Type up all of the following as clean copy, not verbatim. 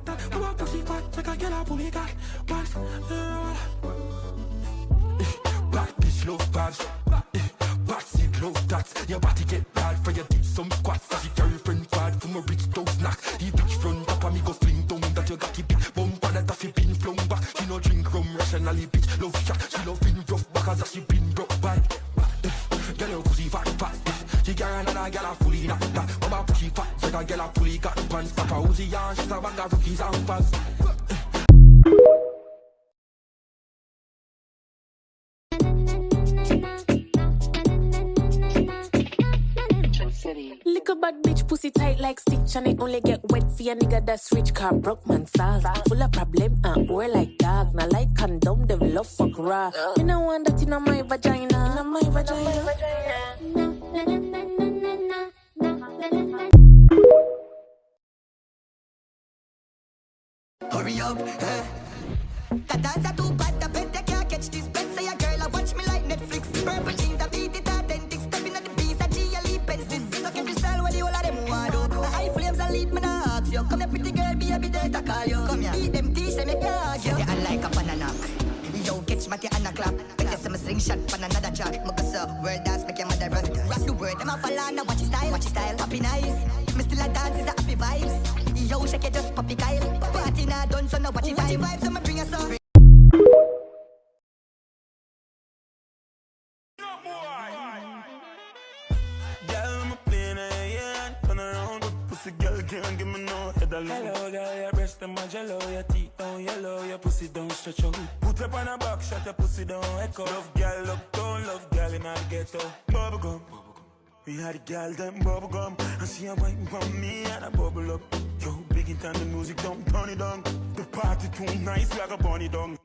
that. My pussy fat, like a girl a bully cat. Pants, bad bitch love babs. Bad seed love tats. Your body get bad for your did some squats. As your girlfriend bad from a rich dose knock. He bitch front up and me go fling down. That you got the big bumper that she been flung back. She no drink rum rationally bitch love shot. She love been rough back as she been broke bad. Girl your pussy fat fat. She carry another girl a fully knocked that. Mama pussy fat, like a girl a fully got pants. Papa Uzi and she's a bag of rookies and fast. Lick a bad bitch pussy tight like stitch, and it only get wet for your nigga that's rich. Car broke man sauce, full of problem and or like dog. Now like condom, them love fuck raw. You know one that in my vagina, in my vagina. Hurry up, eh? That dance are too bad, I bet they can't catch this. Bet say a girl, I watch me like Netflix. Purple jeans, I beat it authentic. Stepping at the piece, I G.L.E. pens this. So can you sell what you all of them want do? High flames, I lead me now ask you. Come here, pretty girl, be a bit there to call you. Come here, beat them, teach them, make you argue. Yeah, I like a banana. Yo, catch my and a clap. When you see me sling shot on another track. Mugga so, world dance, make your mother run. Rock the word, them a follow, now watch your style. Happy nice, me still a dance, is a happy vibes. Yo, shake it, just poppy Kyle. Party now done, so now watch your vibes, I'ma bring us up. Girl, can't give me no head alone. Hello, girl, your breast and my jello, your teeth down yellow, your pussy don't stretch out. Put up on a box, shut your pussy down echo. Love girl, uptown, love girl in the ghetto. Bubblegum, we had a girl them bubblegum, and she a wine from me and a bubble up. Yo, big in time the music don't turn it down. The party too nice, like a bunny down.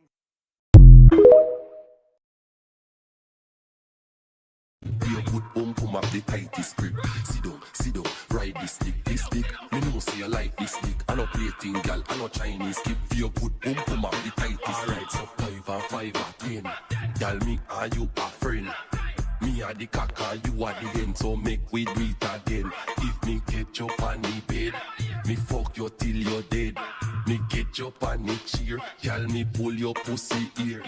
You put pum up the tightest grip. Sit down, ride this stick. Me know say you like this stick. I no play thing, gal, I no Chinese skip. You put pum up the tightest. Alright, so 5 or 10. Gal, me and you a friend. Me a the caca, you a the hen. So make we do it again. If me catch up on the bed, me fuck you till you're dead. Me catch up on the chair, gal, me pull your pussy ear.